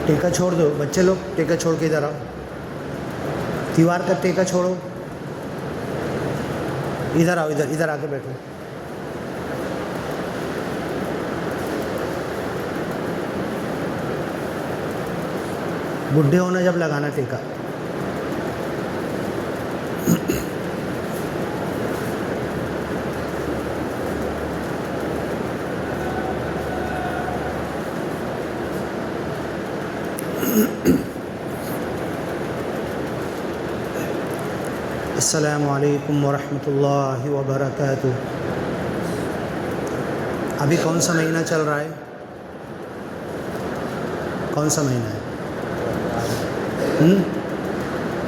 ٹیکا چھوڑ دو بچے لوگ، ٹیکا چھوڑ کے ادھر آؤ، تیوار کا ٹیکا چھوڑو، ادھر آؤ، ادھر آ کے بیٹھو۔ بڈھے ہونا جب لگانا ٹیکا۔ السلام علیکم ورحمۃ اللہ وبرکاتہ۔ ابھی کون سا مہینہ چل رہا ہے؟ کون سا مہینہ ہے؟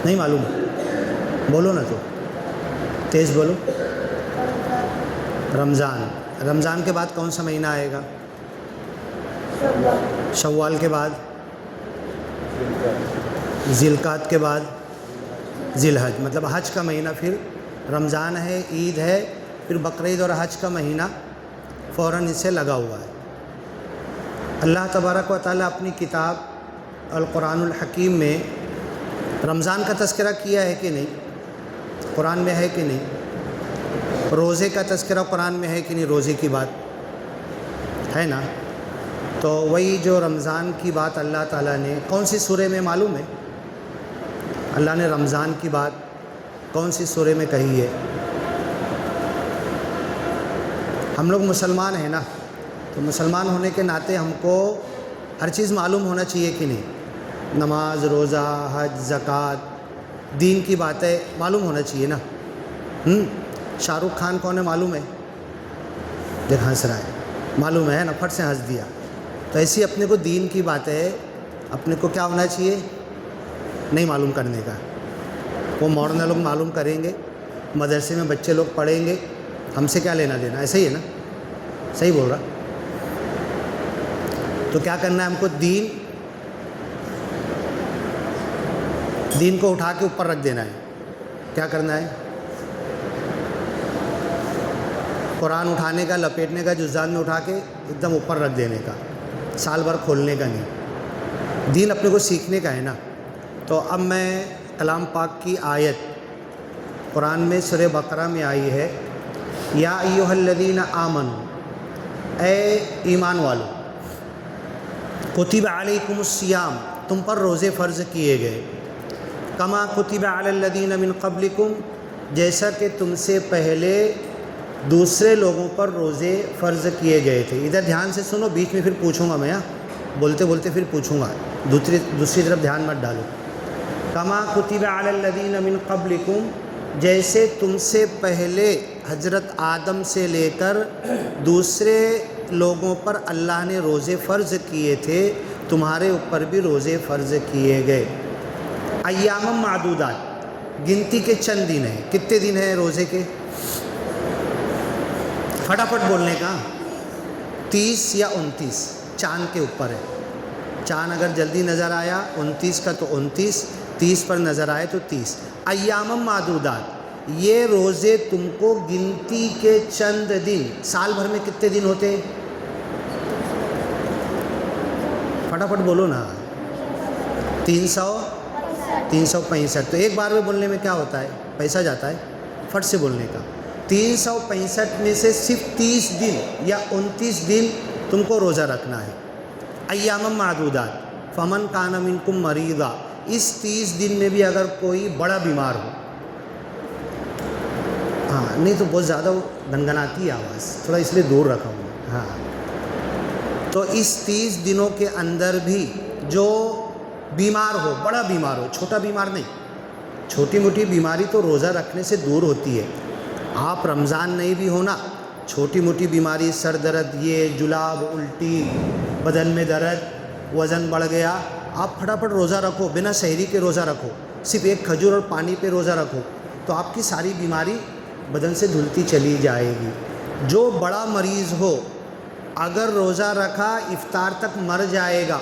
نہیں معلوم؟ بولو نا تو، تیز بولو۔ رمضان۔ رمضان کے بعد کون سا مہینہ آئے گا؟ شوال کے بعد، ذی القعدہ کے بعد ذی الحج، مطلب حج کا مہینہ، پھر رمضان ہے، عید ہے، پھر بقرعید اور حج کا مہینہ فوراً اس سے لگا ہوا ہے۔ اللہ تبارک و تعالیٰ اپنی کتاب القرآن الحکیم میں رمضان کا تذکرہ کیا ہے کہ نہیں؟ قرآن میں ہے کہ نہیں؟ روزے کا تذکرہ قرآن میں ہے کہ نہیں؟ روزے کی بات ہے نا؟ تو وہی جو رمضان کی بات اللہ تعالیٰ نے کون سی سورہ میں معلوم ہے؟ اللہ نے رمضان کی بات کون سی سورہ میں کہی ہے؟ ہم لوگ مسلمان ہیں نا، تو مسلمان ہونے کے ناطے ہم کو ہر چیز معلوم ہونا چاہیے کہ نہیں؟ نماز، روزہ، حج، زکوٰۃ، دین کی باتیں معلوم ہونا چاہیے نا۔ شاہ رخ خان کون ہے معلوم ہے؟ دیکھ ہنس رہا ہے، معلوم ہے نا، پھٹ سے ہنس دیا۔ تو ایسی اپنے کو دین کی باتیں اپنے کو کیا ہونا چاہیے؟ نہیں معلوم کرنے کا۔ وہ مولانا لوگ معلوم کریں گے، مدرسے میں بچے لوگ پڑھیں گے، ہم سے کیا لینا دینا؟ ایسا ہی ہے نا؟ صحیح بول رہا؟ تو کیا کرنا ہے ہم کو؟ دین کو اٹھا کے اوپر رکھ دینا ہے۔ کیا کرنا ہے؟ قرآن اٹھانے کا، لپیٹنے کا، جزدان میں اٹھا کے ایک دم اوپر رکھ دینے کا، سال بھر کھولنے کا نہیں۔ دین اپنے کو سیکھنے کا ہے نا۔ تو اب میں کلام پاک کی آیت قرآن میں سورہ بقرہ میں آئی ہے، یا ایھا الذین آمنوا، اے ایمان والو، کتب علیکم الصیام، تم پر روزے فرض کیے گئے، کما کتب علی الذین من قبلکم، جیسا کہ تم سے پہلے دوسرے لوگوں پر روزے فرض کیے گئے تھے۔ ادھر دھیان سے سنو، بیچ میں پھر پوچھوں گا میں، بولتے بولتے پھر پوچھوں گا، دوسری طرف دھیان مت ڈالو۔ کما کتب علی الذین من قبلکم، جیسے تم سے پہلے حضرت آدم سے لے کر دوسرے لوگوں پر اللہ نے روزے فرض کیے تھے، تمہارے اوپر بھی روزے فرض کیے گئے۔ ایام معدودات، گنتی کے چند دن ہیں۔ کتنے دن ہیں روزے کے؟ پھٹافٹ بولنے کا، 30 یا 29، چاند کے اوپر ہے۔ چاند اگر جلدی نظر آیا 29 کا تو 29، 30 پر نظر آئے تو 30۔ ایام معدودات، یہ روزے تم کو گنتی کے چند دن، سال بھر میں کتنے دن ہوتے؟ پھٹافٹ بولو نا، 365۔ تو ایک بار میں بولنے میں کیا ہوتا ہے؟ پیسہ جاتا ہے، فٹ سے بولنے کا۔ 365 میں سے صرف 30 دن یا 29 دن تم کو روزہ رکھنا ہے۔ ایام معدودات، فمن کان منکم مریضا، اس 30 دن میں بھی اگر کوئی بڑا بیمار ہو، ہاں نہیں تو بہت زیادہ گنگناتی ہے آواز، تھوڑا اس لیے دور رکھا ہوں، ہاں۔ تو اس 30 دنوں کے اندر بھی جو بیمار ہو، بڑا بیمار ہو، چھوٹا بیمار نہیں، چھوٹی موٹی بیماری تو روزہ رکھنے سے دور ہوتی ہے۔ آپ رمضان نہیں بھی ہونا، چھوٹی موٹی بیماری، سر درد، یہ جلاب، الٹی، بدن میں درد، وزن بڑھ گیا، آپ پھٹافٹ روزہ رکھو، بنا سحری کے روزہ رکھو، صرف ایک کھجور اور پانی پہ روزہ رکھو، تو آپ کی ساری بیماری بدن سے دھلتی چلی جائے گی۔ جو بڑا مریض ہو، اگر روزہ رکھا افطار تک مر جائے گا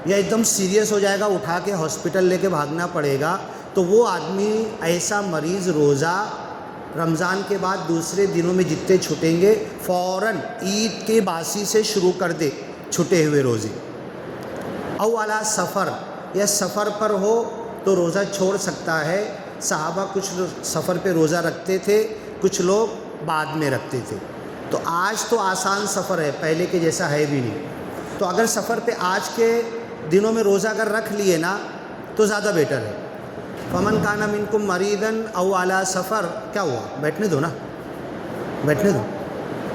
یا ایک دم سیریس ہو جائے گا، اٹھا کے ہاسپٹل لے کے بھاگنا پڑے گا، تو وہ آدمی، ایسا مریض، روزہ رمضان کے بعد دوسرے دنوں میں جتنے چھٹیں گے فوراً عید کے باسی سے شروع کر دے چھٹے ہوئے روزے، او علی سفر، یا سفر پر ہو تو روزہ چھوڑ سکتا ہے۔ صحابہ کچھ سفر پہ روزہ رکھتے تھے، کچھ لوگ بعد میں رکھتے تھے۔ تو آج تو آسان سفر ہے، پہلے کے جیسا ہے بھی نہیں، تو اگر سفر پہ آج کے دنوں میں روزہ اگر رکھ لیے نا تو زیادہ بیٹر ہے۔ فمن کان منکم مریضا او علی سفر، کیا ہوا؟ بیٹھنے دو نا، بیٹھنے دو۔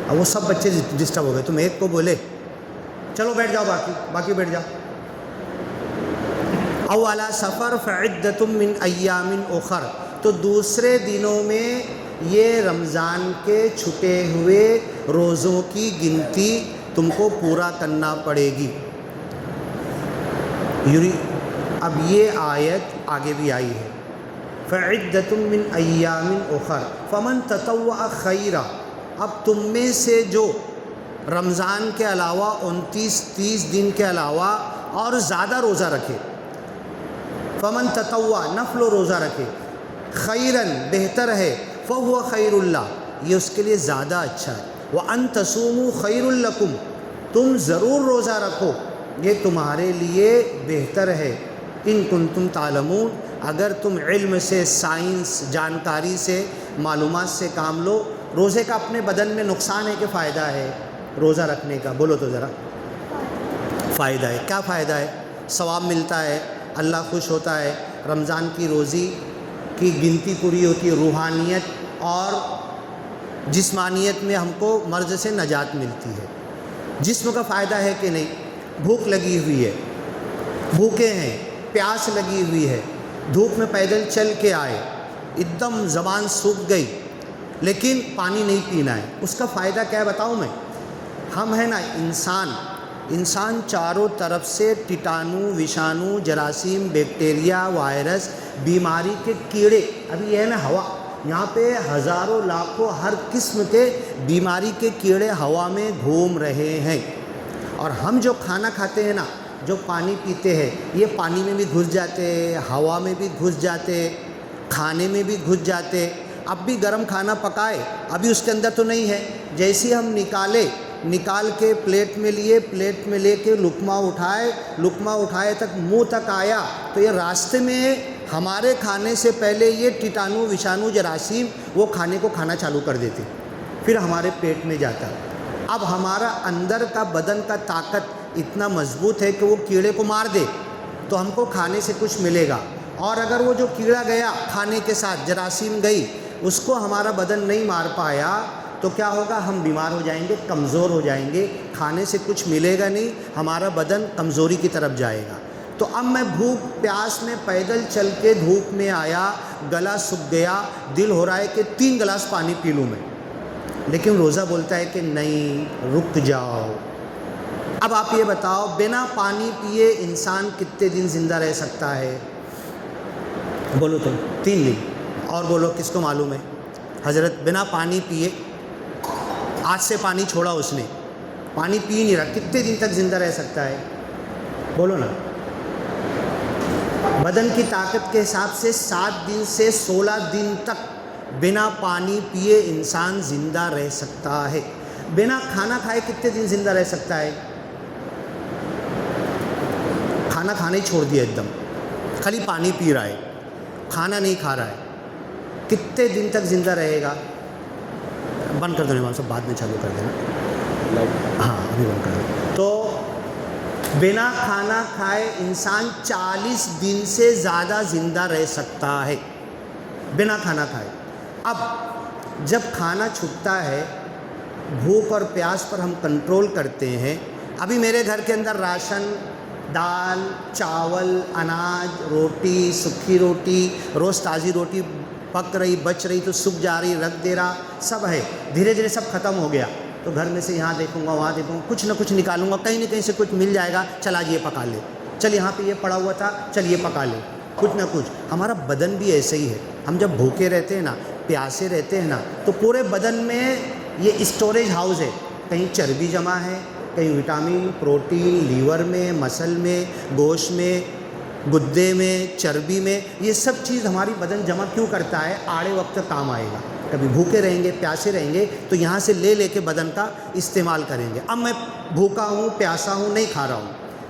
اب وہ سب بچے ڈسٹرب ہو گئے، تم ایک کو بولے چلو بیٹھ جاؤ، باقی بیٹھ جاؤ۔ او علی سفر فعدۃ من ایام اخر، تو دوسرے دنوں میں یہ رمضان کے چھٹے ہوئے روزوں کی گنتی تم کو پورا کرنا پڑے گی۔ اب یہ آیت آگے بھی آئی ہے، فعدۃ من ایام اخر فمن تطوع خیرا، اب تم میں سے جو رمضان کے علاوہ 29-30 دن کے علاوہ اور زیادہ روزہ رکھے، فمن تطوع نفل و روزہ رکھے، خیراً بہتر ہے، فہو خیر اللہ یہ اس کے لیے زیادہ اچھا ہے، وان تصوموا خیر لکم تم ضرور روزہ رکھو یہ تمہارے لیے بہتر ہے، ان کنتم تعلمون اگر تم علم سے، سائنس، جانکاری سے، معلومات سے کام لو۔ روزے کا اپنے بدن میں نقصان ہے کہ فائدہ ہے؟ روزہ رکھنے کا بولو تو ذرا، فائدہ ہے۔ کیا فائدہ ہے؟ ثواب ملتا ہے، اللہ خوش ہوتا ہے، رمضان کی روزی کی گنتی پوری ہوتی ہے، روحانیت اور جسمانیت میں ہم کو مرض سے نجات ملتی ہے۔ جسم کا فائدہ ہے کہ نہیں؟ بھوک لگی ہوئی ہے، بھوکے ہیں، پیاس لگی ہوئی ہے، دھوپ میں پیدل چل کے آئے، ایک دم زبان سوکھ گئی لیکن پانی نہیں پینا ہے، اس کا فائدہ کیا ہے بتاؤں میں؟ ہم ہیں نا انسان چاروں طرف سے کیٹانو، وشانو، جراثیم، بیکٹیریا، وائرس، بیماری کے کیڑے، ابھی یہ ہے نا ہوا، یہاں پہ ہزاروں لاکھوں ہر قسم کے بیماری کے کیڑے ہوا میں گھوم رہے ہیں، اور ہم جو کھانا کھاتے ہیں نا، جو پانی پیتے ہیں، یہ پانی میں بھی گھس جاتے، ہوا میں بھی گھس جاتے، کھانے میں بھی گھس جاتے۔ اب بھی گرم کھانا پکائے، ابھی اس کے اندر تو نہیں ہے، جیسے ہم نکال کے پلیٹ میں لیے، پلیٹ میں لے کے لقمہ اٹھائے تک منہ تک آیا تو یہ راستے میں ہمارے کھانے سے پہلے یہ کیٹانو، وشانو، جراثیم وہ کھانے کو کھانا چالو کر دیتے، پھر ہمارے پیٹ میں جاتا۔ اب ہمارا اندر کا بدن کا طاقت اتنا مضبوط ہے کہ وہ کیڑے کو مار دے تو ہم کو کھانے سے کچھ ملے گا، اور اگر وہ جو کیڑا گیا کھانے کے ساتھ، جراثیم گئی، اس کو ہمارا بدن نہیں مار پایا تو کیا ہوگا؟ ہم بیمار ہو جائیں گے، کمزور ہو جائیں گے، کھانے سے کچھ ملے گا نہیں، ہمارا بدن کمزوری کی طرف جائے گا۔ تو اب میں بھوک پیاس میں پیدل چل کے دھوپ میں آیا، گلا سوکھ گیا، دل ہو رہا ہے کہ 3 گلاس پانی پی لوں میں، لیکن روزہ بولتا ہے کہ نہیں، رک جاؤ۔ اب آپ یہ بتاؤ، بنا پانی پیے انسان کتنے دن زندہ رہ سکتا ہے؟ بولو تم، 3 دن، اور بولو کس کو معلوم ہے؟ حضرت بنا پانی پیے، آج سے پانی چھوڑا اس نے، پانی پی نہیں رہا، کتنے دن تک زندہ رہ سکتا ہے؟ بولو نا۔ بدن کی طاقت کے حساب سے 7 دن سے 16 دن تک بنا پانی پیے انسان زندہ رہ سکتا ہے۔ بنا کھانا کھائے کتنے دن زندہ رہ سکتا ہے؟ کھانا کھانا ہی چھوڑ دیا، ایک دم خالی پانی پی رہا ہے، کھانا نہیں کھا رہا ہے، کتنے دن تک زندہ رہے گا؟ بند کر دو امام صاحب، بعد میں چالو کر دینا، ہاں ابھی بند کر دو۔ تو بنا کھانا کھائے انسان 40 دن سے زیادہ زندہ رہ سکتا ہے، بنا کھانا کھائے۔ اب جب کھانا چھوٹتا ہے، بھوک اور پیاس پر ہم کنٹرول کرتے ہیں۔ ابھی میرے گھر کے اندر راشن، دال، چاول، اناج، روٹی، سوکھی روٹی، روز تازی روٹی پک رہی، بچ رہی تو سوکھ جا رہی، رکھ دے رہا، سب ہے، دھیرے دھیرے سب ختم ہو گیا، تو گھر میں سے یہاں دیکھوں گا، وہاں دیکھوں گا، کچھ نہ کچھ نکالوں گا، کہیں نہ کہیں سے کچھ مل جائے گا، چل آج یہ پکا لے، چل یہاں پہ یہ پڑا ہوا تھا، چل یہ پکا لے، کچھ نہ کچھ۔ ہمارا بدن بھی ایسے ہی ہے، ہم جب بھوکے رہتے ہیں نا، پیاسے رہتے ہیں نا، تو پورے بدن میں یہ اسٹوریج ہاؤس ہے، کہیں چربی جمع ہے، کہیں وٹامن، پروٹین، لیور میں، مسل میں، گوشت میں، گدے میں، چربی میں، یہ سب چیز ہماری بدن جمع کیوں کرتا ہے؟ آڑے وقت کام آئے گا، کبھی بھوکے رہیں گے، پیاسے رہیں گے تو یہاں سے لے کے بدن کا استعمال کریں گے۔ اب میں بھوکا ہوں، پیاسا ہوں، نہیں کھا رہا ہوں،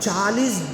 40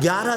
11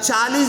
40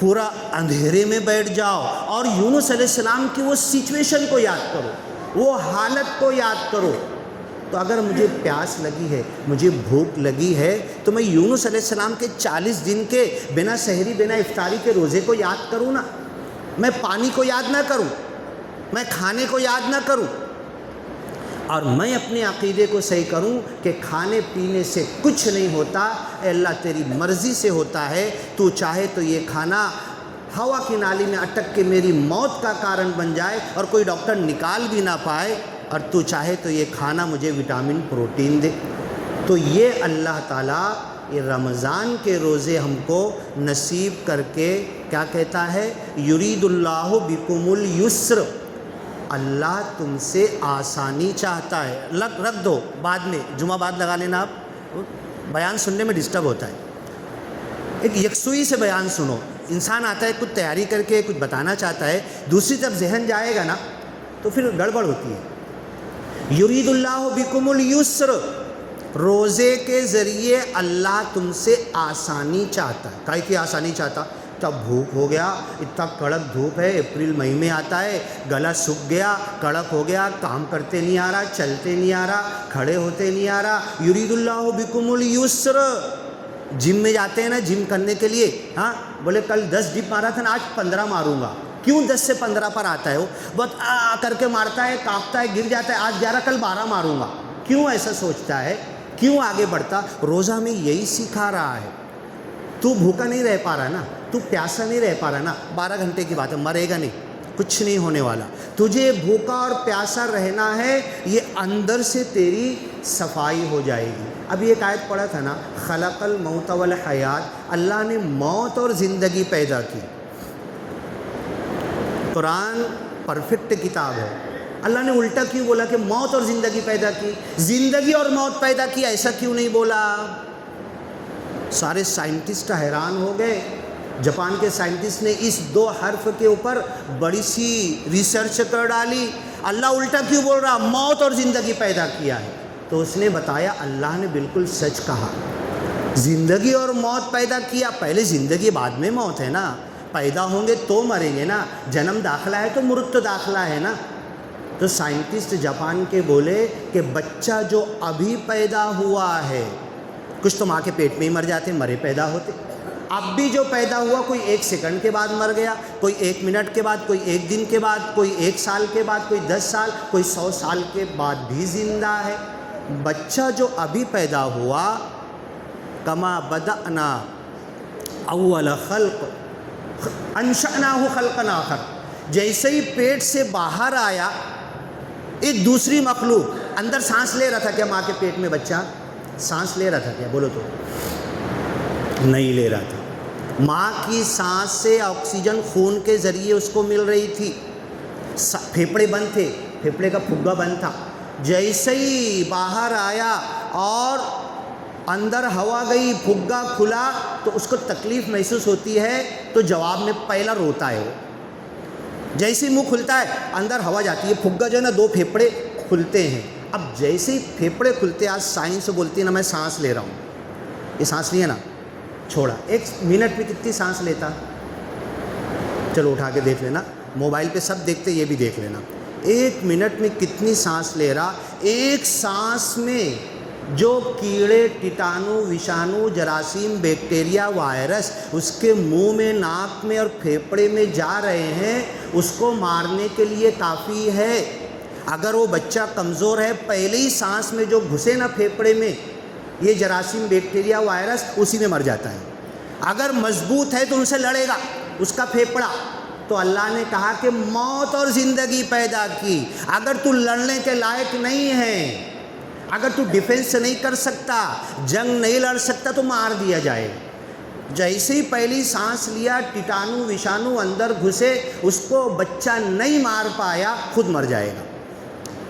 پورا اندھیرے میں بیٹھ جاؤ اور یونس علیہ السلام کی وہ سچویشن کو یاد کرو، وہ حالت کو یاد کرو. تو اگر مجھے پیاس لگی ہے، مجھے بھوک لگی ہے، تو میں یونس علیہ السلام کے 40 دن کے بنا سحری بنا افطاری کے روزے کو یاد کروں نا. میں پانی کو یاد نہ کروں، میں کھانے کو یاد نہ کروں، اور میں اپنے عقیدے کو صحیح کروں کہ کھانے پینے سے کچھ نہیں ہوتا. اے اللہ تیری مرضی سے ہوتا ہے، تو چاہے تو یہ کھانا ہوا کی نالی میں اٹک کے میری موت کا کارن بن جائے اور کوئی ڈاکٹر نکال بھی نہ پائے، اور تو چاہے تو یہ کھانا مجھے وٹامن پروٹین دے. تو یہ اللہ تعالیٰ یہ رمضان کے روزے ہم کو نصیب کر کے کیا کہتا ہے؟ یرید اللہ بکم اليسر، اللہ تم سے آسانی چاہتا ہے. رکھ دو، بعد میں جمعہ بعد لگا لینا. آپ بیان سننے میں ڈسٹرب ہوتا ہے، ایک یکسوئی سے بیان سنو. انسان آتا ہے کچھ تیاری کر کے کچھ بتانا چاہتا ہے، دوسری طرف ذہن جائے گا نا تو پھر گڑبڑ ہوتی ہے. یرید اللہ بکم اليسر، روزے کے ذریعے اللہ تم سے آسانی چاہتا ہے. کائے کی آسانی چاہتا؟ تب بھوک ہو گیا، اتنا کڑک دھوپ ہے، اپریل مئی میں آتا ہے، گلا سوکھ گیا، کڑک ہو گیا، کام کرتے نہیں آ رہا، چلتے نہیں آ رہا، کھڑے ہوتے نہیں آ رہا. یرید اللہ بکم اليسر. جم میں جاتے ہیں نا جم کرنے کے لیے، ہاں بولے کل 10 ڈپ مارا تھا نا، آج 15 ماروں گا. کیوں 10 سے 15 پر آتا ہے؟ وہ بہت کر کے مارتا ہے، کانپتا ہے، گر جاتا ہے، آج 11 کل 12 ماروں گا. کیوں ایسا سوچتا ہے؟ کیوں آگے بڑھتا؟ روزہ میں یہی سکھا رہا ہے. تو بھوکا نہیں رہ پا رہا نا، تو پیاسا نہیں رہ پا رہا نا، 12 گھنٹے کی بات ہے، مرے گا نہیں، کچھ نہیں ہونے والا. تجھے بھوکا اور پیاسا رہنا ہے، یہ اندر سے تیری صفائی ہو جائے گی. اب یہ ایک آیت پڑھا تھا نا، خلق الموت والحیات، اللہ نے موت اور زندگی پیدا کی. قرآن پرفیکٹ کتاب ہے. اللہ نے الٹا کیوں بولا کہ موت اور زندگی پیدا کی؟ زندگی اور موت پیدا کی ایسا کیوں نہیں بولا؟ سارے سائنٹسٹ حیران ہو گئے. جاپان کے سائنٹسٹ نے اس 2 حرف کے اوپر بڑی سی ریسرچ کر ڈالی. اللہ الٹا کیوں بول رہا موت اور زندگی پیدا کیا ہے؟ تو اس نے بتایا اللہ نے بالکل سچ کہا، زندگی اور موت پیدا کیا. پہلے زندگی بعد میں موت ہے نا، پیدا ہوں گے تو مریں گے نا، جنم داخلہ ہے تو مرت داخلہ ہے نا. تو سائنٹسٹ جاپان کے بولے کہ بچہ جو ابھی پیدا ہوا ہے، کچھ تو ماں کے پیٹ میں ہی مر جاتے، مرے پیدا ہوتے. اب بھی جو پیدا ہوا، کوئی 1 سیکنڈ کے بعد مر گیا، کوئی 1 منٹ کے بعد، کوئی 1 دن کے بعد، کوئی 1 سال کے بعد، کوئی 10 سال، کوئی 100 سال کے بعد بھی زندہ ہے. بچہ جو ابھی پیدا ہوا، کما بدأنا اول خلق انشأناہ خلقا آخر، جیسے ہی پیٹ سے باہر آیا ایک دوسری مخلوق. اندر سانس لے رہا تھا کیا ماں کے پیٹ میں بچہ؟ سانس لے رہا تھا کیا؟ بولو تو. نہیں لے رہا تھا. ماں کی سانس سے آکسیجن خون کے ذریعے اس کو مل رہی تھی. پھیپھڑے بند تھے، پھیپھڑے کا پھگا بند تھا. جیسے ہی باہر آیا اور اندر ہوا گئی، پھگا کھلا، تو اس کو تکلیف محسوس ہوتی ہے، تو جواب میں پہلا روتا ہے وہ. جیسے ہی منہ کھلتا ہے اندر ہوا جاتی ہے، پھگا جو ہے نا 2 پھیپھڑے کھلتے ہیں. اب جیسے ہی پھیپھڑے کھلتے، آج سائنس بولتی ہے نا میں سانس لے رہا ہوں، یہ سانس نہیں ہے نا، چھوڑا. 1 منٹ میں کتنی سانس لیتا؟ چلو اٹھا کے دیکھ لینا، موبائل پہ سب دیکھتے، یہ بھی دیکھ لینا. 1 منٹ میں کتنی سانس لے رہا؟ ایک سانس میں جو کیڑے، کیٹانو، وشانو، جراثیم، بیکٹیریا، وائرس اس کے منہ میں، ناک میں اور پھیپھڑے میں جا رہے ہیں، اس کو مارنے کے لیے کافی ہے. اگر وہ بچہ کمزور ہے، پہلے ہی سانس میں جو گھسے نا پھیپھڑے میں، یہ جراثیم، بیکٹیریا، وائرس اسی میں مر جاتا ہے. اگر مضبوط ہے تو ان سے لڑے گا اس کا پھیپھڑا. تو اللہ نے کہا کہ موت اور زندگی پیدا کی. اگر تو لڑنے کے لائق نہیں ہے، اگر تو ڈیفنس نہیں کر سکتا، جنگ نہیں لڑ سکتا، تو مار دیا جائے. جیسے ہی پہلی سانس لیا، کیٹانو وشانو اندر گھسے، اس کو بچہ نہیں مار پایا، خود مر جائے گا.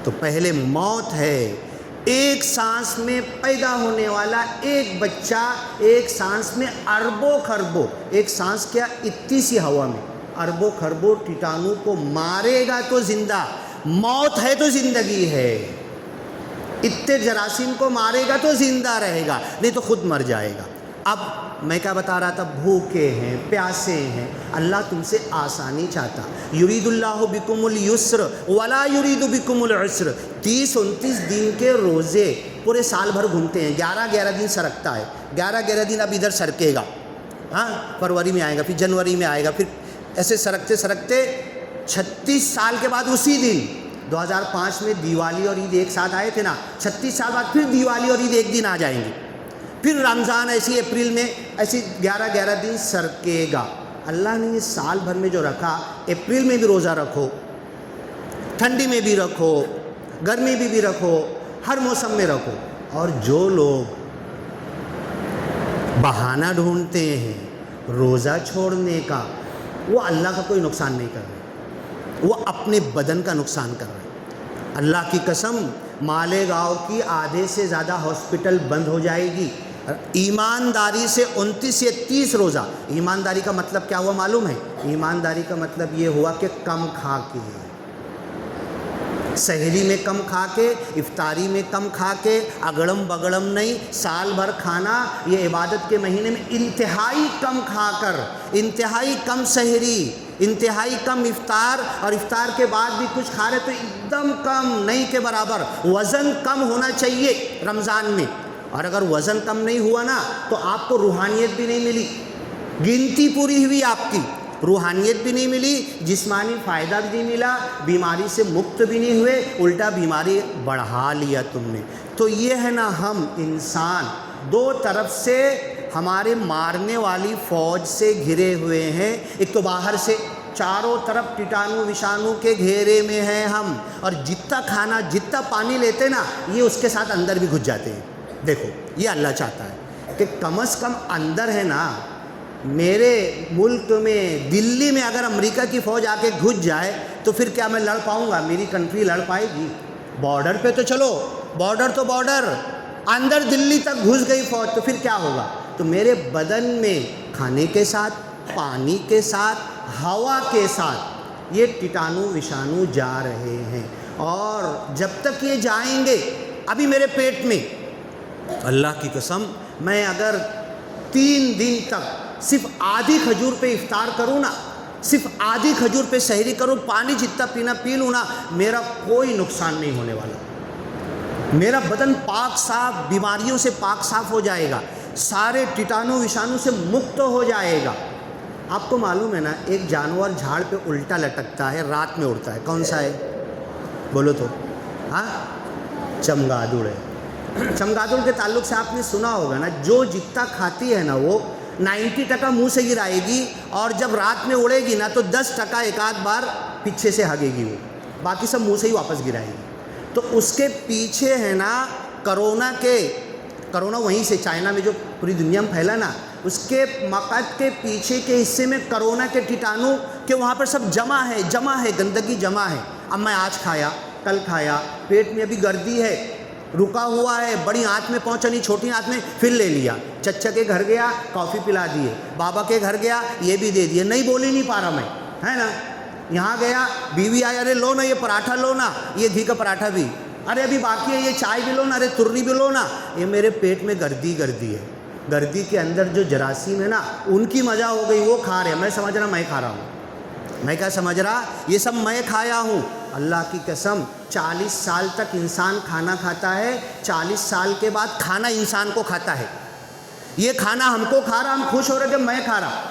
تو پہلے موت ہے. ایک سانس میں پیدا ہونے والا ایک بچہ، ایک سانس میں اربوں خربوں، ایک سانس کیا اتنی سی ہوا میں اربوں خربوں کیٹانو کو مارے گا تو زندہ. موت ہے تو زندگی ہے. اتنے جراثیم کو مارے گا تو زندہ رہے گا، نہیں تو خود مر جائے گا. اب میں کیا بتا رہا تھا، بھوکے ہیں، پیاسے ہیں، اللہ تم سے آسانی چاہتا. یرید اللہ بکم اليسر ولا یرید بکم العسر. 30-29 دن کے روزے پورے سال بھر گھومتے ہیں، 11 دن سرکتا ہے، 11 دن اب ادھر سرکے گا. ہاں، فروری میں آئے گا، پھر جنوری میں آئے گا، پھر ایسے سرکتے سرکتے 36 سال کے بعد اسی دن 2005 میں دیوالی اور عید ایک ساتھ آئے تھے نا، 36 سال بعد پھر دیوالی اور عید ایک دن آ جائیں گے. پھر رمضان ایسی اپریل میں ایسی 11 دن سرکے گا. اللہ نے یہ سال بھر میں جو رکھا، اپریل میں بھی روزہ رکھو، ٹھنڈی میں بھی رکھو، گرمی میں بھی رکھو، ہر موسم میں رکھو. اور جو لوگ بہانہ ڈھونڈتے ہیں روزہ چھوڑنے کا، وہ اللہ کا کوئی نقصان نہیں کر رہے، وہ اپنے بدن کا نقصان کر رہے. اللہ کی قسم، مالیگاؤں کی آدھے سے زیادہ ہاسپٹل بند ہو جائے گی ایمانداری سے. 29 یا 30 روزہ. ایمانداری کا مطلب کیا ہوا معلوم ہے؟ ایمانداری کا مطلب یہ ہوا کہ کم کھا کے، سحری میں کم کھا کے، افطاری میں کم کھا کے، اگڑم بگڑم نہیں، سال بھر کھانا. یہ عبادت کے مہینے میں انتہائی کم کھا کر، انتہائی کم سحری، انتہائی کم افطار، اور افطار کے بعد بھی کچھ کھا رہے تو ایک دم کم، نہیں کے برابر. وزن کم ہونا چاہیے رمضان میں. اور اگر وزن کم نہیں ہوا نا تو آپ کو روحانیت بھی نہیں ملی، گنتی پوری ہوئی آپ کی، روحانیت بھی نہیں ملی، جسمانی فائدہ بھی نہیں ملا، بیماری سے مکت بھی نہیں ہوئے، الٹا بیماری بڑھا لیا تم نے. تو یہ ہے نا، ہم انسان دو طرف سے ہمارے مارنے والی فوج سے گھرے ہوئے ہیں. ایک تو باہر سے چاروں طرف کیٹانو وشانو کے گھیرے میں ہیں ہم، اور جتنا کھانا جتنا پانی لیتے نا یہ اس کے ساتھ اندر بھی گھس جاتے ہیں. دیکھو یہ اللہ چاہتا ہے کہ کم از کم اندر ہے نا. میرے ملک میں دلی میں اگر امریکہ کی فوج آ کے گھس جائے تو پھر کیا میں لڑ پاؤں گا؟ میری کنٹری لڑ پائے گی؟ بارڈر پہ تو چلو، بارڈر تو بارڈر، اندر دلی تک گھس گئی فوج تو پھر کیا ہوگا؟ تو میرے بدن میں کھانے کے ساتھ، پانی کے ساتھ، ہوا کے ساتھ یہ کیٹانو وشانو جا رہے ہیں. اور جب تک یہ جائیں گے، ابھی میرے پیٹ میں اللہ کی قسم، میں اگر 3 دن تک صرف آدھی کھجور پہ افطار کروں نا، صرف آدھی کھجور پہ سحری کروں، پانی جتنا پینا پی لوں نا، میرا کوئی نقصان نہیں ہونے والا. میرا بدن پاک صاف، بیماریوں سے پاک صاف ہو جائے گا، سارے کیٹانو وشانو سے مکت ہو جائے گا. آپ کو معلوم ہے نا، ایک جانور جھاڑ پہ الٹا لٹکتا ہے، رات میں اڑتا ہے، کون سا ہے بولو تو؟ ہاں، چمگادڑ ہے. چمگادڑ کے تعلق سے آپ نے سنا ہوگا نا، جو جتنا کھاتی ہے نا وہ 90% منہ سے گرائے گی، اور جب رات میں اڑے گی نا تو 10% ایک آدھ بار پیچھے سے ہگے گی، وہ باقی سب منہ سے ہی واپس گرائے گی. تو اس کے پیچھے ہے نا کرونا وہیں سے چائنا میں جو پوری دنیا میں پھیلا نا، اس کے مقعد کے پیچھے کے حصے میں کرونا کے کیٹانو کہ وہاں پر سب جمع ہے، گندگی جمع ہے. اب میں آج کھایا، کل کھایا، پیٹ میں ابھی گردی ہے، رکا ہوا ہے، بڑی آنت میں پہنچا نہیں، چھوٹی آنت میں، پھر لے لیا. چچا کے گھر گیا، کافی پلا دیے، بابا کے گھر گیا، یہ بھی دے دیے، نہیں بول ہی نہیں پا رہا میں، ہے نا. یہاں گیا، بیوی آئی، ارے لو نا یہ پراٹھا لو نا، یہ گھی کا پراٹھا بھی، ارے ابھی باقی ہے یہ چائے بھی لو نا، ارے ترری بھی لو نا. یہ میرے پیٹ میں گردی ہے، گردی کے اندر جو جراثیم ہے نا ان کی مزہ ہو گئی، وہ کھا رہے ہیں. میں سمجھ رہا میں کھا رہا ہوں، میں کیا سمجھ رہا، یہ سب میں کھایا ہوں. اللہ کی قسم 40 سال تک انسان کھانا کھاتا ہے، 40 سال کے بعد کھانا انسان کو کھاتا ہے. یہ کھانا ہم کو کھا رہا، ہم خوش ہو رہے کہ میں کھا رہا،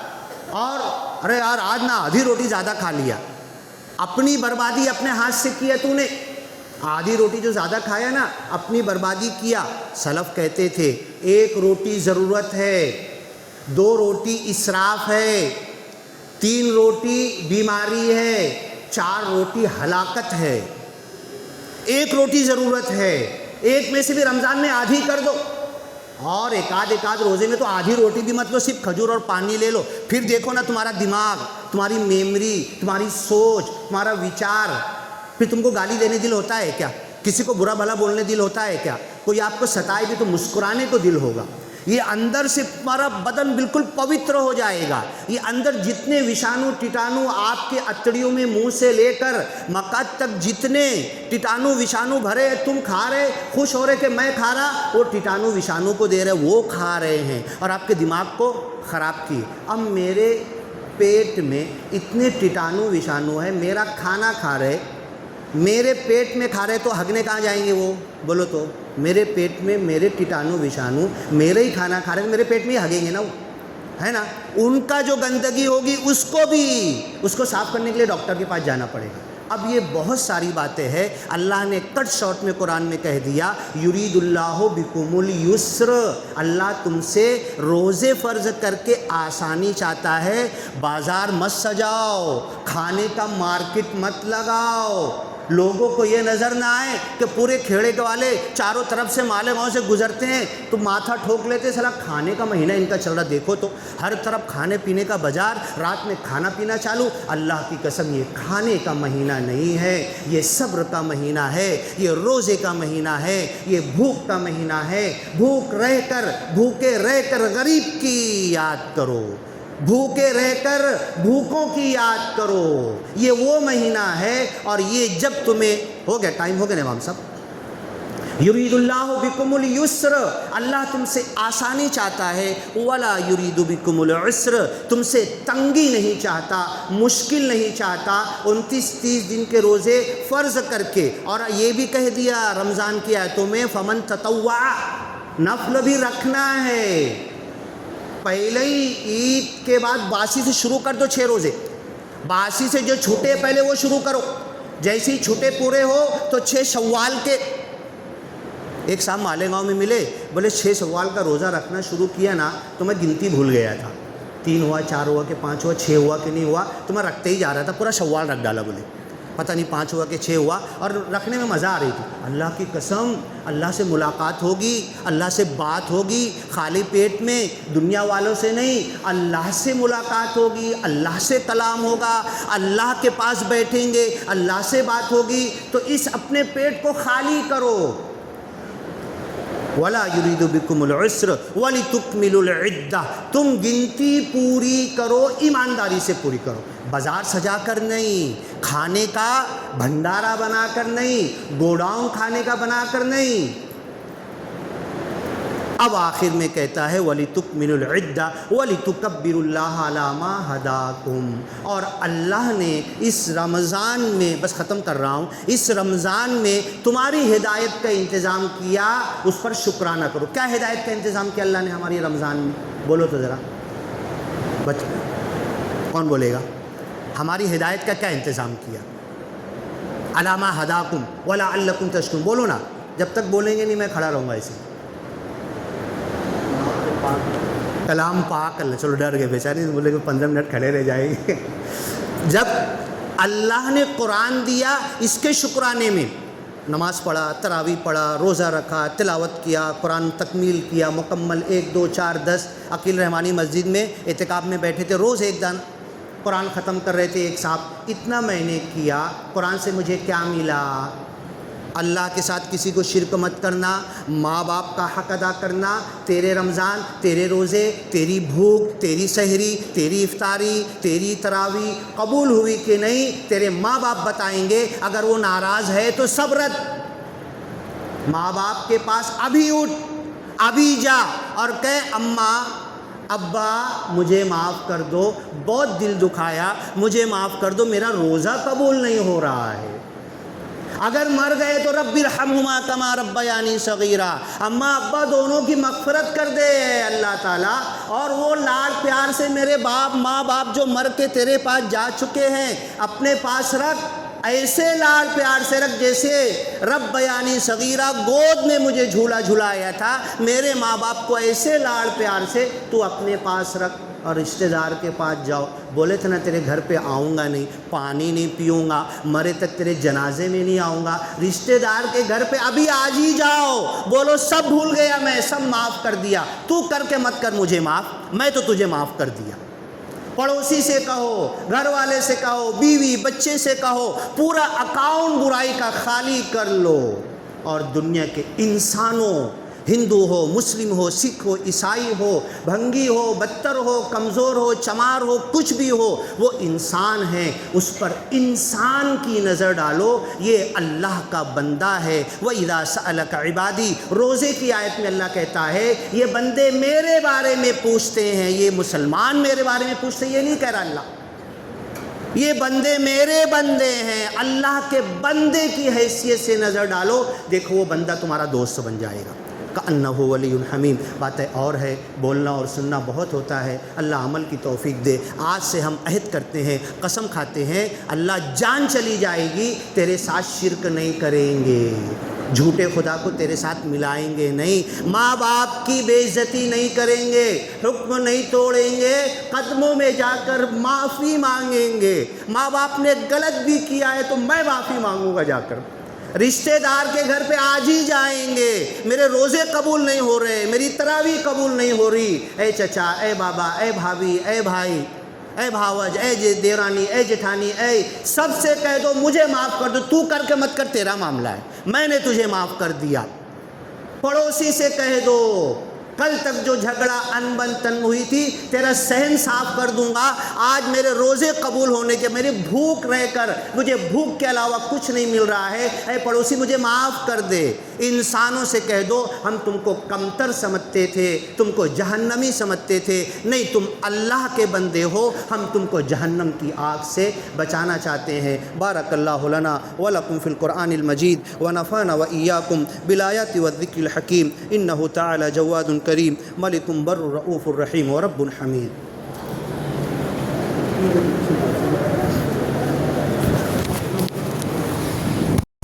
اور ارے یار آج نہ آدھی روٹی زیادہ کھا لیا. اپنی بربادی اپنے ہاتھ سے کی ہے تو نے. آدھی روٹی جو زیادہ کھایا نا، اپنی بربادی کیا. سلف کہتے تھے 1 روٹی ضرورت ہے، 2 روٹی اسراف ہے، 3 روٹی بیماری ہے، 4 روٹی ہلاکت ہے. 1 روٹی ضرورت ہے، ایک میں سے بھی رمضان میں آدھی کر دو، اور ایک آدھ روزے میں تو آدھی روٹی بھی مت لو، صرف کھجور اور پانی لے لو. پھر دیکھو نا تمہارا دماغ، تمہاری میموری، تمہاری سوچ، تمہارا وچار. پھر تم کو گالی دینے دل ہوتا ہے کیا؟ کسی کو برا بھلا بولنے دل ہوتا ہے کیا؟ کوئی آپ کو ستائے بھی تو مسکرانے کو دل ہوگا. یہ اندر سے تمہارا بدن بالکل پوتر ہو جائے گا. یہ اندر جتنے وشانو ٹیٹانو آپ کے اتڑیوں میں منہ سے لے کر مقعد تک جتنے ٹیٹانو وشانو بھرے تم کھا رہے, خوش ہو رہے کہ میں کھا رہا, وہ ٹیٹانو وشانو کو دے رہے, وہ کھا رہے ہیں اور آپ کے دماغ کو خراب کی. اب میرے پیٹ میں اتنے ٹیٹانو وشانو ہے, میرا کھانا کھا رہے, میرے پیٹ میں کھا رہے, تو ہگنے کہاں جائیں گے وہ بولو تو؟ میرے پیٹ میں میرے ٹیٹانو وشانو میرے ہی کھانا کھا رہے ہیں, میرے پیٹ میں ہی ہگیں گے نا وہ, ہے نا. ان کا جو گندگی ہوگی اس کو صاف کرنے کے لیے ڈاکٹر کے پاس جانا پڑے گا. اب یہ بہت ساری باتیں ہیں. اللہ نے کٹ شارٹ میں قرآن میں کہہ دیا یرید اللہ بکم الیسر, اللہ تم سے روزے فرض کر کے آسانی چاہتا ہے. بازار مت سجاؤ, کھانے کا مارکیٹ مت لگاؤ, لوگوں کو یہ نظر نہ آئے کہ پورے کھیڑے کے والے چاروں طرف سے مالیگاؤں سے گزرتے ہیں تو ماتھا ٹھوک لیتے, سلا کھانے کا مہینہ ان کا چل رہا, دیکھو تو ہر طرف کھانے پینے کا بازار, رات میں کھانا پینا چالو. اللہ کی قسم یہ کھانے کا مہینہ نہیں ہے, یہ صبر کا مہینہ ہے, یہ روزے کا مہینہ ہے, یہ بھوک کا مہینہ ہے. بھوکے رہ کر غریب کی یاد کرو, بھوکے رہ کر بھوکوں کی یاد کرو. یہ وہ مہینہ ہے. اور یہ جب تمہیں ہو گیا, ٹائم ہو گیا نا امام صاحب. یرید اللہ بکم الیسر, اللہ تم سے آسانی چاہتا ہے. ولا یرید بکم العسر, تم سے تنگی نہیں چاہتا, مشکل نہیں چاہتا. 29-30 دن کے روزے فرض کر کے, اور یہ بھی کہہ دیا رمضان کی آیتوں میں فمن تطوع, نفل بھی رکھنا ہے. پہلے ہی عید کے بعد باسی سے شروع کر دو 6 روزے, باسی سے جو چھوٹے پہلے وہ شروع کرو. جیسے ہی چھوٹے پورے ہو تو 6 شوال کے, ایک صاحب مالیگاؤں میں ملے, بولے 6 شوال کا روزہ رکھنا شروع کیا نا تو میں گنتی بھول گیا تھا, 3 ہوا, 4 ہوا کہ 5 ہوا, 6 ہوا کہ نہیں ہوا, تو میں رکھتے ہی جا رہا تھا, پورا شوال رکھ ڈالا. بولے پتہ نہیں 5 ہوا کہ 6 ہوا, اور رکھنے میں مزہ آ رہی تھی. اللہ کی قسم, اللہ سے ملاقات ہوگی, اللہ سے بات ہوگی, خالی پیٹ میں دنیا والوں سے نہیں, اللہ سے ملاقات ہوگی, اللہ سے کلام ہوگا, اللہ کے پاس بیٹھیں گے, اللہ سے بات ہوگی. تو اس اپنے پیٹ کو خالی کرو. ولا یرید بکم العسر ولتکملوا العدہ, تم گنتی پوری کرو, ایمانداری سے پوری کرو. بازار سجا کر نہیں, کھانے کا بھنڈارا بنا کر نہیں, گوڈاؤن کھانے کا بنا کر نہیں. اب آخر میں کہتا ہے وَلِتُكْمِلُوا الْعِدَّةَ وَلِتُكَبِّرُوا اللَّهَ عَلَى مَا هَدَاكُمْ. اور اللہ نے اس رمضان میں, بس ختم کر رہا ہوں, اس رمضان میں تمہاری ہدایت کا انتظام کیا, اس پر شکرانہ کرو. کیا ہدایت کا انتظام کیا اللہ نے ہماری رمضان میں؟ بولو تو ذرا, کون بولے گا؟ ہماری ہدایت کا کیا انتظام کیا؟ عَلَى مَا هَدَاكُمْ وَلَعَلَّكُمْ تَشْكُرُونَ. بولو نا, جب تک بولیں گے نہیں میں کھڑا رہوں گا ایسے. کلام پاک, اللہ, چلو ڈر گئے بیچارے, بولے کہ 15 منٹ کھڑے رہ جائیں گے. جب اللہ نے قرآن دیا, اس کے شکرانے میں نماز پڑھا, تراویح پڑھا, روزہ رکھا, تلاوت کیا, قرآن تکمیل کیا مکمل, 1 2 4 10. عقیل رحمانی مسجد میں اعتکاف میں بیٹھے تھے, روز ایک دان قرآن ختم کر رہے تھے. ایک صاحب, اتنا میں نے کیا, قرآن سے مجھے کیا ملا؟ اللہ کے ساتھ کسی کو شرک مت کرنا, ماں باپ کا حق ادا کرنا, تیرے رمضان, تیرے روزے, تیری بھوک, تیری سحری, تیری افطاری, تیری تراویح قبول ہوئی کہ نہیں, تیرے ماں باپ بتائیں گے. اگر وہ ناراض ہے تو صبرت, ماں باپ کے پاس ابھی اٹھ, ابھی جا اور کہہ اماں ابا مجھے معاف کر دو, بہت دل دکھایا, مجھے معاف کر دو, میرا روزہ قبول نہیں ہو رہا ہے. اگر مر گئے تو رب ارحمہما کما ربیانی صغیرا, اماں ابا دونوں کی مغفرت کر دے اللہ تعالیٰ. اور وہ لاڈ پیار سے میرے باپ ماں باپ جو مر کے تیرے پاس جا چکے ہیں اپنے پاس رکھ, ایسے لاڈ پیار سے رکھ جیسے رب بیانی صغیرہ, گود میں مجھے جھولا جھلایا تھا, میرے ماں باپ کو ایسے لاڈ پیار سے تو اپنے پاس رکھ. اور رشتہ دار کے پاس جاؤ, بولے تھے نا تیرے گھر پہ آؤں گا نہیں, پانی نہیں پیوں گا, مرے تک تیرے جنازے میں نہیں آؤں گا, رشتہ دار کے گھر پہ ابھی آج ہی جاؤ, بولو سب بھول گیا میں, سب معاف کر دیا, تو کر کے مت کر مجھے معاف, میں تو تجھے معاف کر دیا. پڑوسی سے کہو, گھر والے سے کہو, بیوی بچے سے کہو, پورا اکاؤنٹ برائی کا خالی کر لو. اور دنیا کے انسانوں ہندو ہو، مسلم ہو، سکھ ہو، عیسائی ہو، بھنگی ہو، بتر ہو، کمزور ہو، چمار ہو، کچھ بھی ہو، وہ انسان ہے، اس پر انسان کی نظر ڈالو، یہ اللہ کا بندہ ہے۔ وَإِذَا سَأَلَكَ عِبَادِي، روزے کی آیت میں اللہ کہتا ہے یہ بندے میرے بارے میں پوچھتے ہیں، یہ مسلمان میرے بارے میں پوچھتے ہیں، یہ نہیں کہہ رہا اللہ، یہ بندے میرے بندے ہیں، اللہ کے بندے کی حیثیت سے نظر ڈالو، دیکھو وہ بندہ تمہارا دوست بن جائے گا۔ کأنہ ولی حمیم، باتیں اور ہے، بولنا اور سننا بہت ہوتا ہے، اللہ عمل کی توفیق دے۔ آج سے ہم عہد کرتے ہیں، قسم کھاتے ہیں، اللہ جان چلی جائے گی تیرے ساتھ شرک نہیں کریں گے، جھوٹے خدا کو تیرے ساتھ ملائیں گے نہیں، ماں باپ کی بے عزتی نہیں کریں گے، حکم نہیں توڑیں گے، قدموں میں جا کر معافی مانگیں گے، ماں باپ نے غلط بھی کیا ہے تو میں معافی مانگوں گا جا کر، رشتہ دار کے گھر پہ آج ہی جائیں گے، میرے روزے قبول نہیں ہو رہے، میری تراویح قبول نہیں ہو رہی، اے چچا، اے بابا، اے بھابھی، اے بھائی، اے بھاوج، اے دیرانی، اے جٹھانی، اے سب سے کہہ دو مجھے معاف کر دو، تو کر کے مت کر، تیرا معاملہ ہے، میں نے تجھے معاف کر دیا۔ پڑوسی سے کہہ دو کل تک جو جھگڑا ان بن تن ہوئی تھی تیرا صحن صاف کر دوں گا، آج میرے روزے قبول ہونے کے، میری بھوک رہ کر مجھے بھوک کے علاوہ کچھ نہیں مل رہا ہے، اے پڑوسی مجھے معاف کر دے۔ انسانوں سے کہہ دو ہم تم کو کمتر سمجھتے تھے، تم کو جہنمی سمجھتے تھے، نہیں تم اللہ کے بندے ہو، ہم تم کو جہنم کی آگ سے بچانا چاہتے ہیں۔ بارک اللہ لنا ولکم فی القرآن المجید ونفعنا وإیاکم بالآیات والذکر الحکیم، انہ تعالی جواد کریم ملک بر رؤوف الرحیم ورب حمید۔